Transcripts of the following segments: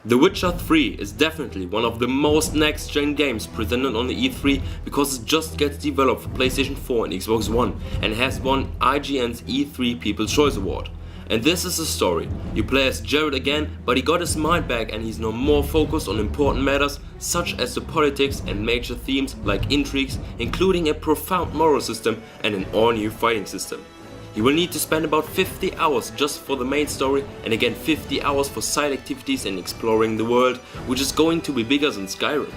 The Witcher 3 is definitely one of the most next-gen games presented on the E3 because it just gets developed for PlayStation 4 and Xbox One and has won IGN's E3 People's Choice Award. And this is the story. You play as Geralt again, but he got his mind back and he's now more focused on important matters such as the politics and major themes like intrigues, including a profound moral system and an all-new fighting system. You will need to spend about 50 hours just for the main story and again 50 hours for side activities and exploring the world, which is going to be bigger than Skyrim.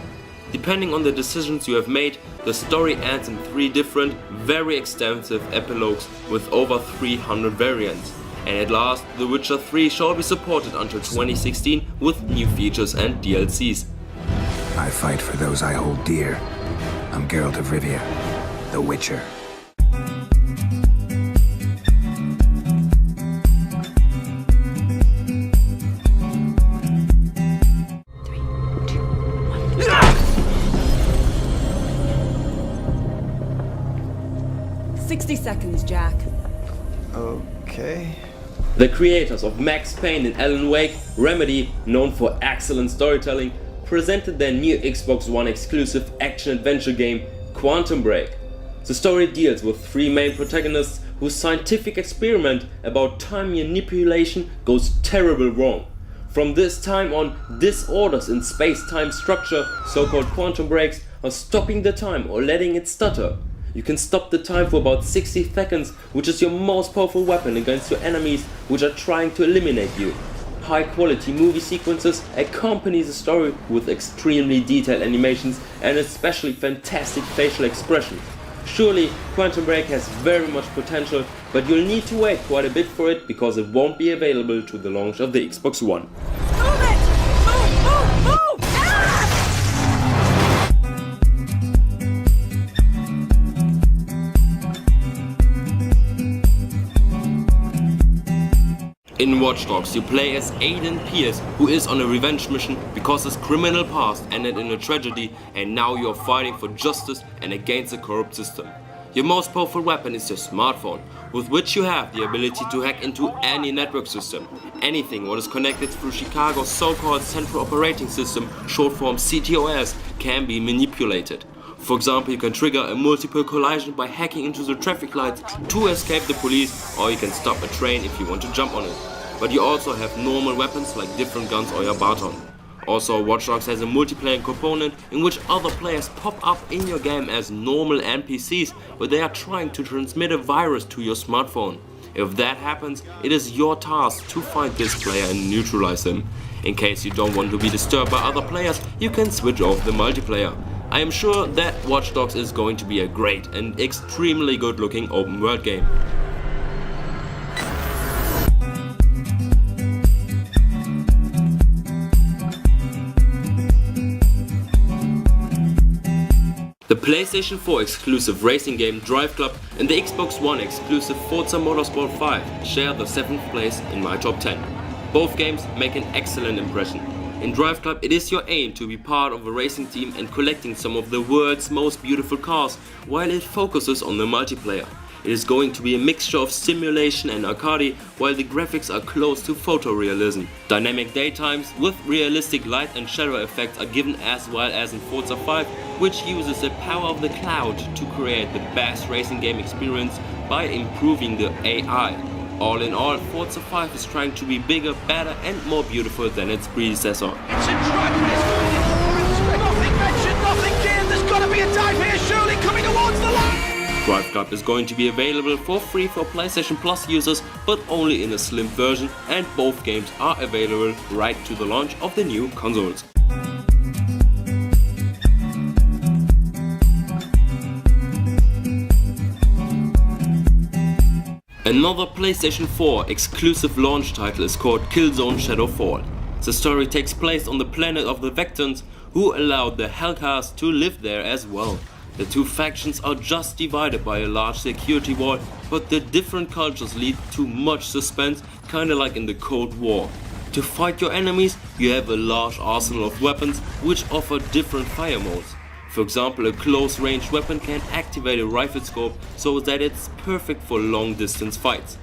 Depending on the decisions you have made, the story ends in 3 different, very extensive epilogues with over 300 variants. And at last, The Witcher 3 shall be supported until 2016 with new features and DLCs. I fight for those I hold dear. I'm Geralt of Rivia, The Witcher. Seconds, Jack. Okay. The creators of Max Payne and Alan Wake, Remedy, known for excellent storytelling, presented their new Xbox One exclusive action-adventure game, Quantum Break. The story deals with 3 main protagonists whose scientific experiment about time manipulation goes terribly wrong. From this time on, disorders in space-time structure, so-called quantum breaks, are stopping the time or letting it stutter. You can stop the time for about 60 seconds, which is your most powerful weapon against your enemies which are trying to eliminate you. High quality movie sequences accompany the story with extremely detailed animations and especially fantastic facial expressions. Surely Quantum Break has very much potential, but you'll need to wait quite a bit for it because it won't be available to the launch of the Xbox One. Move it! Move! In Watch Dogs, you play as Aiden Pierce, who is on a revenge mission because his criminal past ended in a tragedy and now you are fighting for justice and against a corrupt system. Your most powerful weapon is your smartphone, with which you have the ability to hack into any network system. Anything what is connected through Chicago's so-called Central Operating System, short form CTOS, can be manipulated. For example, you can trigger a multiple collision by hacking into the traffic lights to escape the police, or you can stop a train if you want to jump on it. But you also have normal weapons like different guns or your baton. Also, Watch Dogs has a multiplayer component in which other players pop up in your game as normal NPCs, where they are trying to transmit a virus to your smartphone. If that happens, it is your task to find this player and neutralize him. In case you don't want to be disturbed by other players, you can switch off the multiplayer. I am sure that Watch Dogs is going to be a great and extremely good looking open world game. The PlayStation 4 exclusive racing game Drive Club and the Xbox One exclusive Forza Motorsport 5 share the 7th place in my top 10. Both games make an excellent impression. In Drive Club, it is your aim to be part of a racing team and collecting some of the world's most beautiful cars, while it focuses on the multiplayer. It is going to be a mixture of simulation and arcade, while the graphics are close to photorealism. Dynamic daytimes with realistic light and shadow effects are given as well as in Forza 5, which uses the power of the cloud to create the best racing game experience by improving the AI. All in all, Forza 5 is trying to be bigger, better and more beautiful than its predecessor. It's a truck, nothing mentioned, nothing geared, there's gotta be a dive here, surely coming towards the line! Drive Club is going to be available for free for PlayStation Plus users, but only in a slim version, and both games are available right to the launch of the new consoles. Another PlayStation 4 exclusive launch title is called Killzone Shadowfall. The story takes place on the planet of the Vectans, who allowed the Hellcast to live there as well. The two factions are just divided by a large security wall, but the different cultures lead to much suspense, kinda like in the Cold War. To fight your enemies, you have a large arsenal of weapons which offer different fire modes. For example, a close-range weapon can activate a rifle scope so that it's perfect for long-distance fights.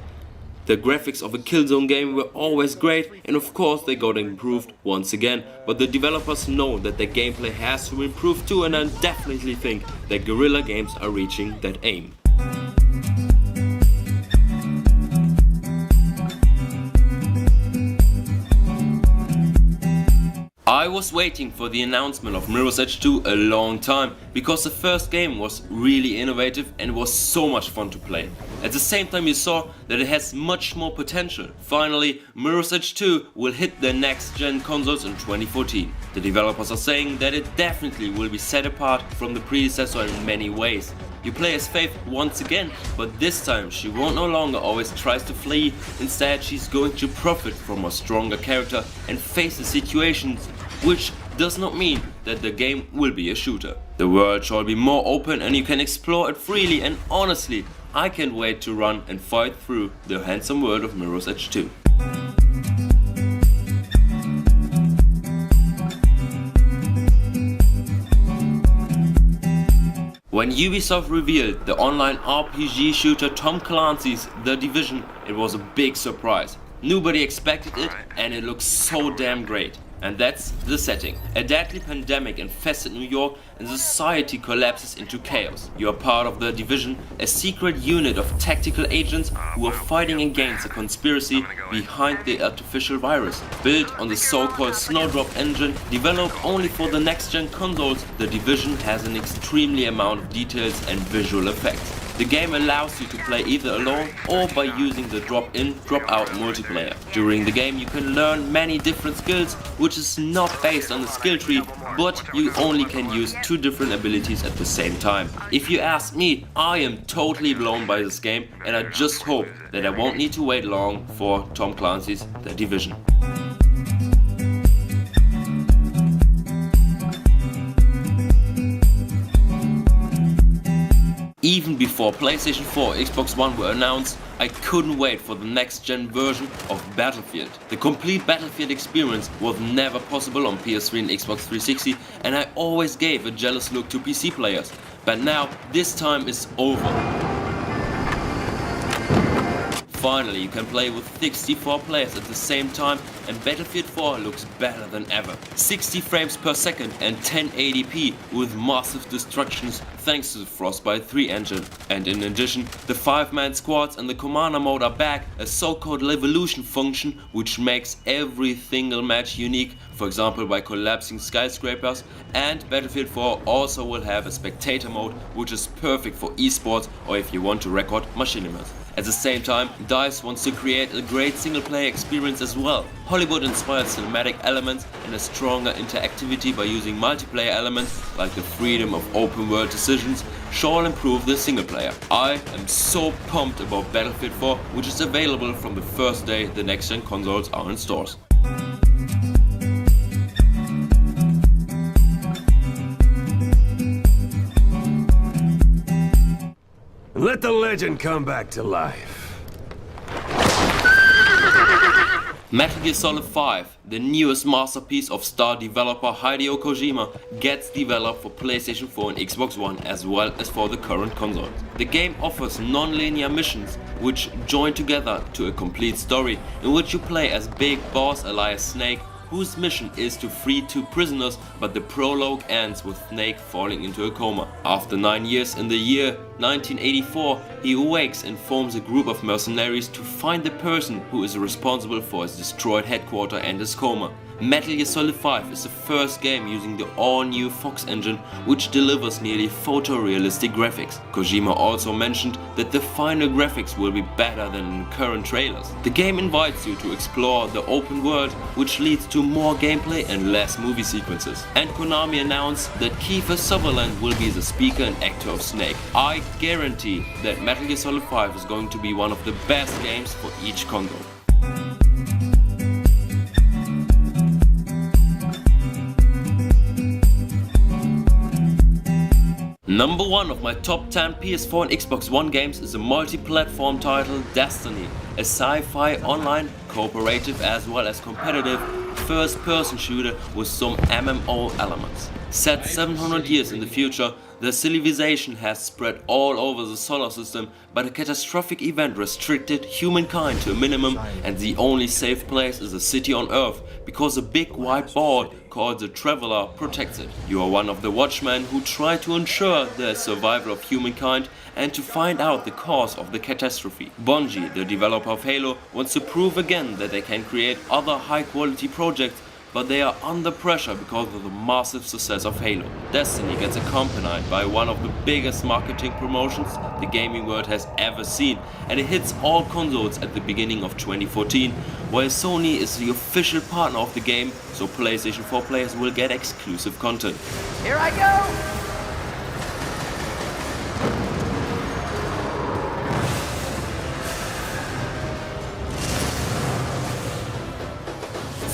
The graphics of a Killzone game were always great, and of course they got improved once again, but the developers know that their gameplay has to improve too, and I definitely think that Guerrilla Games are reaching that aim. I was waiting for the announcement of Mirror's Edge 2 a long time, because the first game was really innovative and was so much fun to play. At the same time you saw that it has much more potential. Finally, Mirror's Edge 2 will hit the next gen consoles in 2014. The developers are saying that it definitely will be set apart from the predecessor in many ways. You play as Faith once again, but this time she won't no longer always tries to flee. Instead, she's going to profit from a stronger character and face the situations, which does not mean that the game will be a shooter. The world shall be more open and you can explore it freely, and honestly, I can't wait to run and fight through the handsome world of Mirror's Edge 2. When Ubisoft revealed the online RPG shooter Tom Clancy's The Division, it was a big surprise. Nobody expected it, and it looks so damn great. And that's the setting. A deadly pandemic infested New York and society collapses into chaos. You are part of The Division, a secret unit of tactical agents who are fighting against a conspiracy behind the artificial virus. Built on the so-called Snowdrop engine, developed only for the next-gen consoles, The Division has an extremely amount of details and visual effects. The game allows you to play either alone or by using the drop-in, drop-out multiplayer. During the game you can learn many different skills, which is not based on the skill tree, but you only can use 2 different abilities at the same time. If you ask me, I am totally blown by this game, and I just hope that I won't need to wait long for Tom Clancy's The Division. Even before PlayStation 4 and Xbox One were announced, I couldn't wait for the next-gen version of Battlefield. The complete Battlefield experience was never possible on PS3 and Xbox 360, and I always gave a jealous look to PC players. But now, this time is over. Finally, you can play with 64 players at the same time, and Battlefield 4 looks better than ever. 60 frames per second and 1080p with massive destructions thanks to the Frostbite 3 engine. And in addition, the 5-man squads and the commander mode are back, a so-called Levolution function which makes every single match unique, for example by collapsing skyscrapers. And Battlefield 4 also will have a spectator mode, which is perfect for esports or if you want to record machinimas. At the same time, DICE wants to create a great single-player experience as well. Hollywood-inspired cinematic elements and a stronger interactivity by using multiplayer elements like the freedom of open-world decisions shall improve the single-player. I am so pumped about Battlefield 4, which is available from the first day the next-gen consoles are in stores. Let the legend come back to life. Metal Gear Solid 5, the newest masterpiece of star developer Hideo Kojima, gets developed for PlayStation 4 and Xbox One as well as for the current consoles. The game offers non-linear missions which join together to a complete story in which you play as Big Boss Elias Snake, whose mission is to free 2 prisoners, but the prologue ends with Snake falling into a coma. After 9 years in the year 1984, he awakes and forms a group of mercenaries to find the person who is responsible for his destroyed headquarters and his coma. Metal Gear Solid 5 is the first game using the all-new Fox engine, which delivers nearly photorealistic graphics. Kojima also mentioned that the final graphics will be better than in current trailers. The game invites you to explore the open world, which leads to more gameplay and less movie sequences. And Konami announced that Kiefer Sutherland will be the speaker and actor of Snake. I guarantee that Metal Gear Solid 5 is going to be one of the best games for each console. Number 1 of my top 10 PS4 and Xbox One games is a multi-platform title, Destiny. a sci-fi online, cooperative as well as competitive first-person shooter with some MMO elements. Set 700 years in the future, the civilization has spread all over the solar system, but a catastrophic event restricted humankind to a minimum, and the only safe place is a city on Earth, because a big white ball called the Traveler protects it. You are one of the Watchmen who try to ensure the survival of humankind and to find out the cause of the catastrophe. Bungie, the developer of Halo, wants to prove again that they can create other high-quality projects, but they are under pressure because of the massive success of Halo. Destiny gets accompanied by one of the biggest marketing promotions the gaming world has ever seen, and it hits all consoles at the beginning of 2014, while Sony is the official partner of the game, so PlayStation 4 players will get exclusive content. Here I go!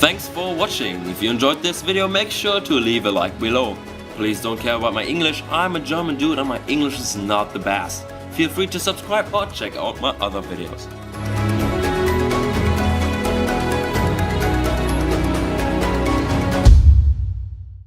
Thanks for watching. If you enjoyed this video, make sure to leave a like below. Please don't care about my English, I'm a German dude and my English is not the best. Feel free to subscribe or check out my other videos.